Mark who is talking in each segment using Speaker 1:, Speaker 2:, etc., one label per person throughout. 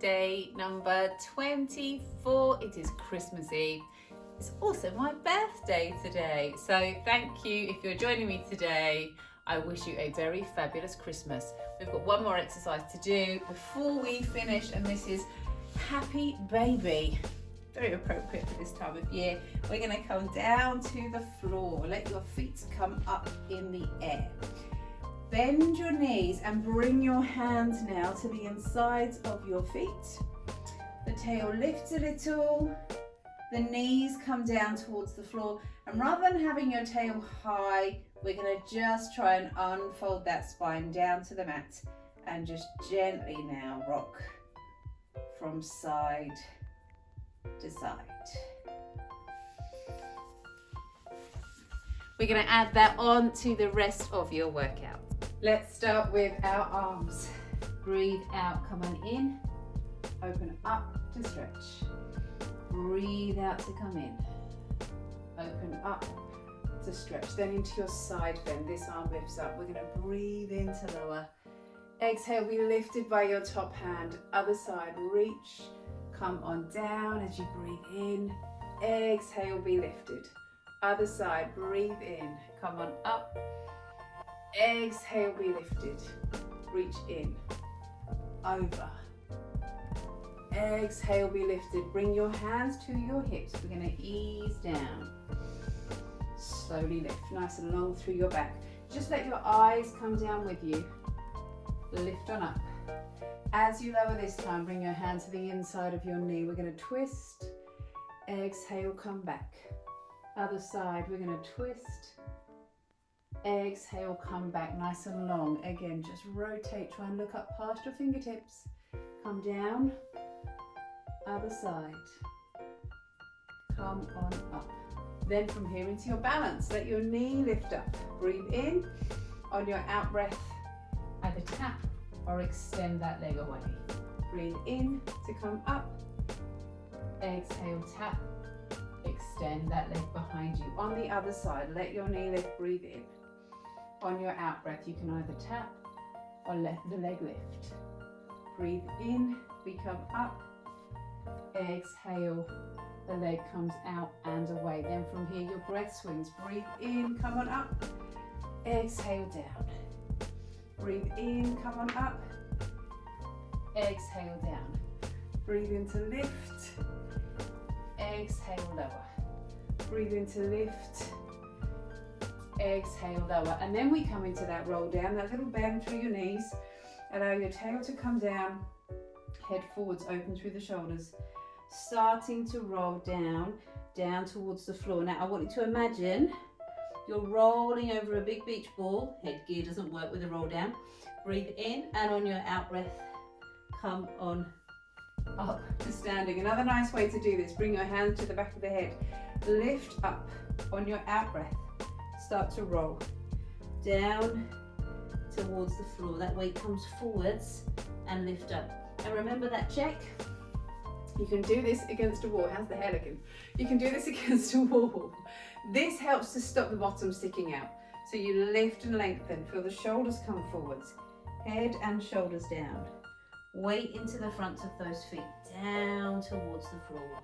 Speaker 1: Day number 24. It is Christmas Eve. It's also my birthday today. So thank you if you're joining me today. I wish you a very fabulous Christmas. We've got one more exercise to do before we finish, and this is Happy Baby. Very appropriate for this time of year. We're going to come down to the floor. Let your feet come up in the air. Bend your knees and bring your hands now to the insides of your feet. The tail lifts a little. The knees come down towards the floor. And rather than having your tail high, we're going to just try and unfold that spine down to the mat and just gently now rock from side to side. We're going to add that on to the rest of your workout. Let's start with our arms. Breathe out, come on in. Open up to stretch. Breathe out to come in. Open up to stretch. Then into your side bend. This arm lifts up. We're going to breathe in to lower. Exhale, be lifted by your top hand. Other side, reach. Come on down as you breathe in. Exhale, be lifted. Other side, breathe in. Come on up. Exhale, be lifted. Reach in. Over. Exhale, be lifted. Bring your hands to your hips. We're going to ease down. Slowly lift, nice and long through your back. Just let your eyes come down with you. Lift on up. As you lower this time, bring your hand to the inside of your knee. We're going to twist. Exhale, come back. Other side, we're going to twist. Exhale, come back nice and long. Again, just rotate, try and look up past your fingertips. Come down. Other side. Come on up. Then from here into your balance, let your knee lift up. Breathe in. On your out breath, either tap or extend that leg away. Breathe in to come up. Exhale, tap. Extend that leg behind you. On the other side, let your knee lift, breathe in. On your out breath, you can either tap or let the leg lift. Breathe in, we come up. Exhale, the leg comes out and away. Then from here, your breath swings. Breathe in, come on up. Exhale, down. Breathe in, come on up. Exhale, down. Breathe in to lift. Exhale, lower. Breathe in to lift. Exhale, lower. And then we come into that roll down, that little bend through your knees. Allow your tail to come down, head forwards, open through the shoulders. Starting to roll down towards the floor. Now I want you to imagine you're rolling over a big beach ball. Headgear doesn't work with a roll down. Breathe in, and on your out breath, come on up to standing. Another nice way to do this, bring your hands to the back of the head. Lift up. On your out breath, start to roll down towards the floor. That weight comes forwards and lift up. And remember that check. You can do this against a wall. How's the hair looking? You can do this against a wall. This helps to stop the bottom sticking out. So you lift and lengthen. Feel the shoulders come forwards. Head and shoulders down. Weight into the front of those feet. Down towards the floor.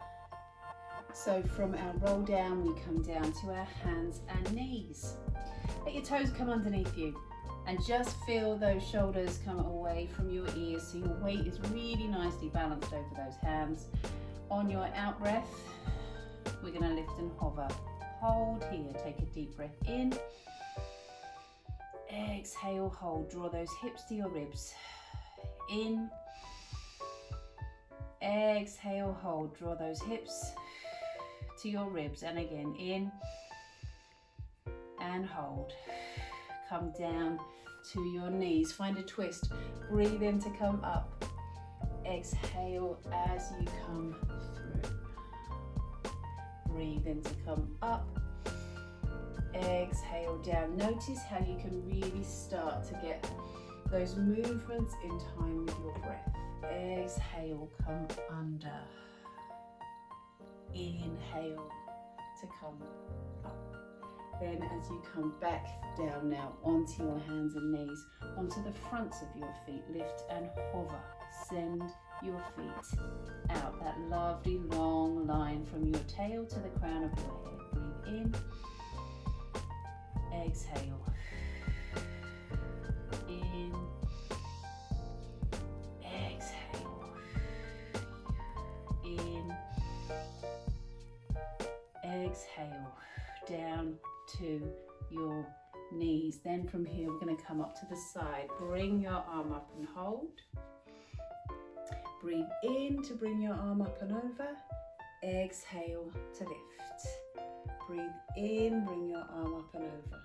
Speaker 1: So from our roll down, we come down to our hands and knees. Let your toes come underneath you. And just feel those shoulders come away from your ears so your weight is really nicely balanced over those hands. On your out breath, we're going to lift and hover. Hold here, take a deep breath in. Exhale, hold, draw those hips to your ribs. In. Exhale, hold, draw those hips to your ribs. And again, in and hold. Come down to your knees, find a twist, breathe in to come up, exhale as you come through, breathe in to come up, exhale down. Notice how you can really start to get those movements in time with your breath. Exhale, come under, inhale to come up. Then as you come back down now onto your hands and knees, onto the fronts of your feet, lift and hover, send your feet out. That lovely long line from your tail to the crown of your head. Breathe in. Exhale. In. Exhale. In. Exhale. Down to your knees. Then from here we're going to come up to the side. Bring your arm up and hold. Breathe in to bring your arm up and over. Exhale to lift. Breathe in, bring your arm up and over.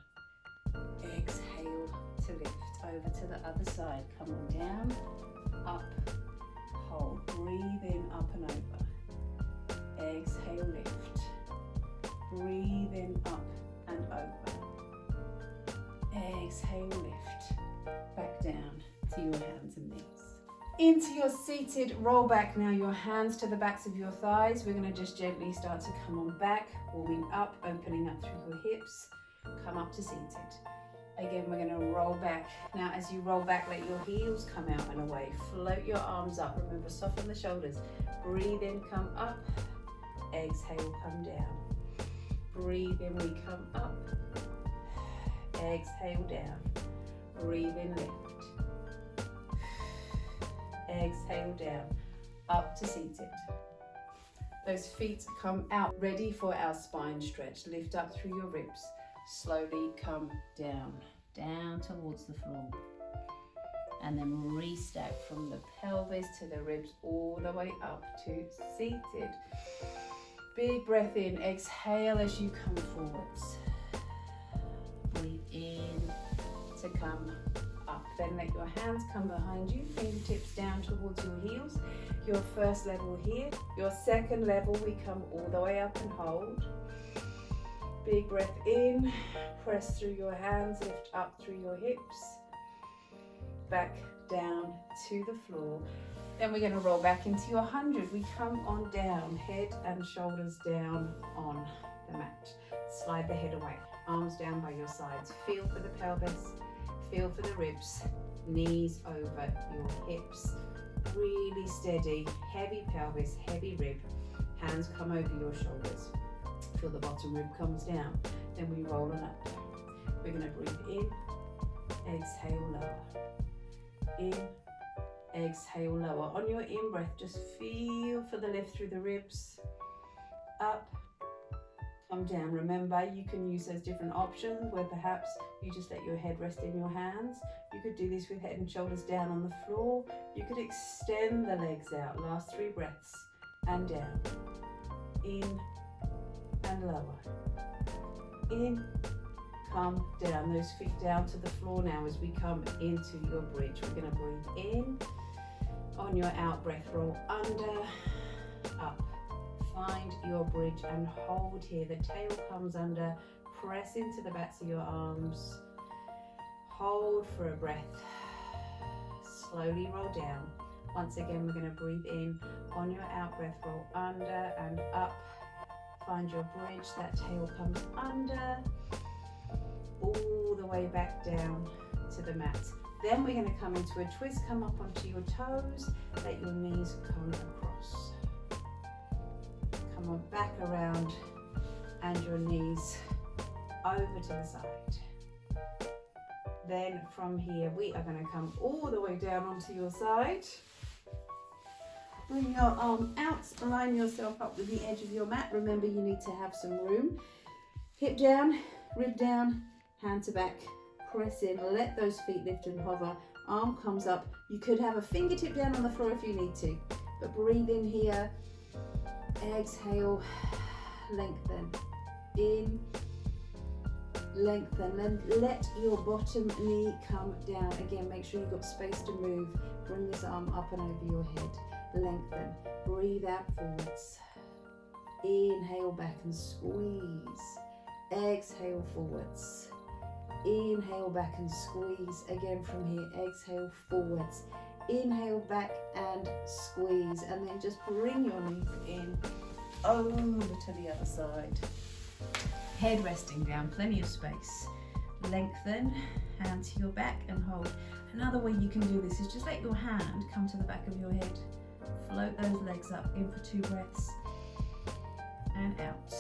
Speaker 1: Exhale to lift. Over to the other side. Come on, down, up, hold. Breathe in, up and over. Exhale, lift. Breathe in, up and over. Exhale, lift. Back down to your hands and knees. Into your seated roll back. Now your hands to the backs of your thighs. We're going to just gently start to come on back, warming up, opening up through your hips. Come up to seated. Again, we're going to roll back. Now as you roll back, let your heels come out and away. Float your arms up. Remember, soften the shoulders. Breathe in, come up. Exhale, come down. Breathe in, we come up. Exhale, down. Breathe in, lift. Exhale, down, up to seated. Those feet come out, ready for our spine stretch. Lift up through your ribs. Slowly come down, down towards the floor. And then restack from the pelvis to the ribs all the way up to seated. Big breath in, exhale as you come forwards. Breathe in to come up. Then let your hands come behind you, fingertips down towards your heels. Your first level here. Your second level, we come all the way up and hold. Big breath in, press through your hands, lift up through your hips. Back down to the floor. Then we're going to roll back into your 100. We come on down, head and shoulders down on the mat. Slide the head away, arms down by your sides. Feel for the pelvis. Feel for the ribs, knees over your hips. Really steady, heavy pelvis, heavy rib. Hands come over your shoulders. Feel the bottom rib comes down. Then we roll on up. We're going to breathe in, exhale, lower. In, exhale, lower. On your in breath, just feel for the lift through the ribs. Up. Come down. Remember, you can use those different options where perhaps you just let your head rest in your hands. You could do this with head and shoulders down on the floor. You could extend the legs out. Last 3 breaths. And down. In and lower. In, come down. Those feet down to the floor now as we come into your bridge. We're going to breathe in. On your out breath, roll under, up. Find your bridge and hold here. The tail comes under. Press into the backs of your arms. Hold for a breath. Slowly roll down. Once again, we're going to breathe in. On your out breath, roll under and up. Find your bridge. That tail comes under. All the way back down to the mat. Then we're going to come into a twist. Come up onto your toes. Let your knees come across. Come on, back around and your knees over to the side. Then from here, we are going to come all the way down onto your side. Bring your arm out, line yourself up with the edge of your mat. Remember, you need to have some room. Hip down, rib down, hand to back, press in, let those feet lift and hover. Arm comes up. You could have a fingertip down on the floor if you need to, but breathe in here. Exhale, lengthen, in, lengthen, then let your bottom knee come down. Again, make sure you've got space to move. Bring this arm up and over your head, lengthen, breathe out forwards. Inhale back and squeeze, exhale forwards. Inhale back and squeeze. Again from here, exhale forwards. Inhale back and squeeze, and then just bring your knees in over to the other side. Head resting down, plenty of space. Lengthen, hand to your back and hold. Another way you can do this is just let your hand come to the back of your head. Float those legs up, in for 2 breaths and out.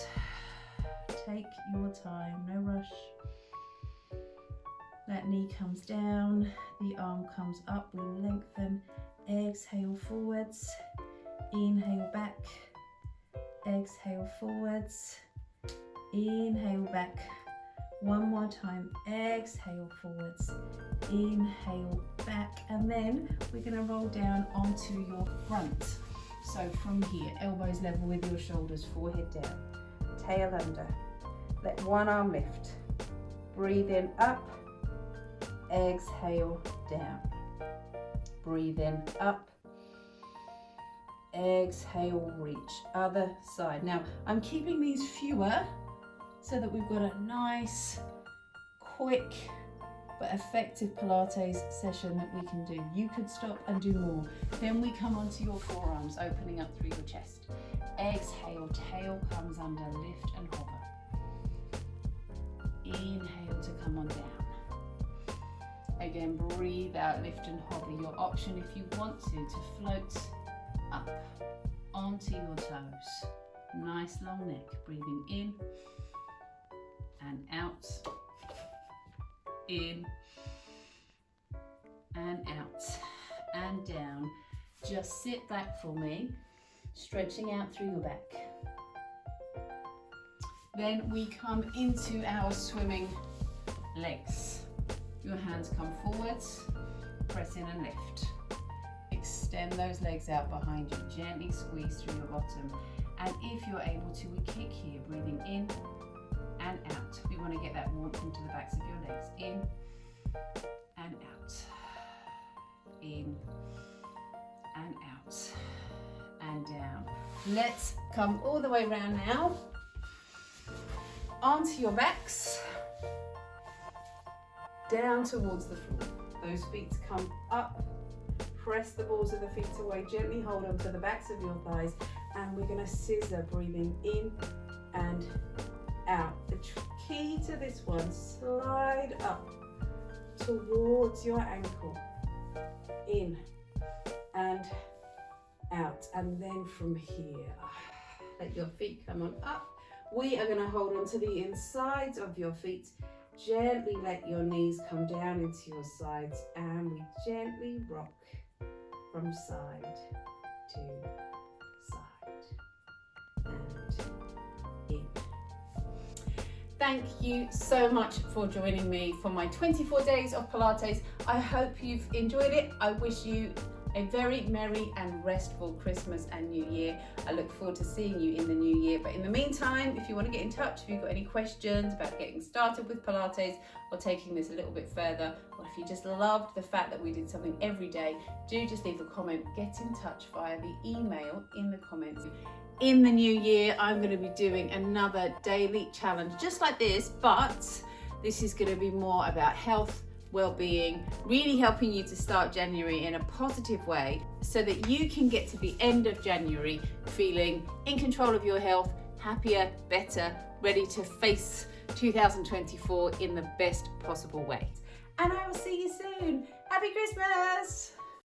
Speaker 1: Take your time, no rush. That knee comes down, the arm comes up, we lengthen. Exhale forwards, inhale back, exhale forwards, inhale back. One more time, exhale forwards, inhale back, and then we're going to roll down onto your front. So from here, elbows level with your shoulders, forehead down, tail under. Let one arm lift. Breathe in, up, exhale, down. Breathe in, up, exhale, reach, other side. Now, I'm keeping these fewer so that we've got a nice, quick, but effective Pilates session that we can do. You could stop and do more. Then we come onto your forearms, opening up through your chest. Exhale, tail comes under, lift and hover. Inhale to come on down. Again, breathe out, lift and hover. Your option, if you want to float up onto your toes. Nice long neck, breathing in and out, in and out and down. Just sit back for me, stretching out through your back. Then we come into our swimming legs. Your hands come forwards, press in and lift. Extend those legs out behind you, gently squeeze through your bottom. And if you're able to, we kick here, breathing in and out. We want to get that warmth into the backs of your legs. In and out. In and out. And down. Let's come all the way around now. Onto your backs. Down towards the floor. Those feet come up. Press the balls of the feet away. Gently hold on to the backs of your thighs. And we're going to scissor, breathing in and out. The key to this one, slide up towards your ankle. In and out. And then from here, let your feet come on up. We are going to hold on to the insides of your feet. Gently let your knees come down into your sides, and we gently rock from side to side and in. Thank you so much for joining me for my 24 days of Pilates. I hope you've enjoyed it. I wish you a very merry and restful Christmas and New Year. I look forward to seeing you in the new year. But in the meantime, if you want to get in touch, if you've got any questions about getting started with Pilates or taking this a little bit further, or if you just loved the fact that we did something every day, do just leave a comment. Get in touch via the email in the comments. In the new year, I'm going to be doing another daily challenge just like this, but this is going to be more about health, well-being, really helping you to start January in a positive way so that you can get to the end of January feeling in control of your health, happier, better, ready to face 2024 in the best possible way. And I will see you soon. Happy Christmas!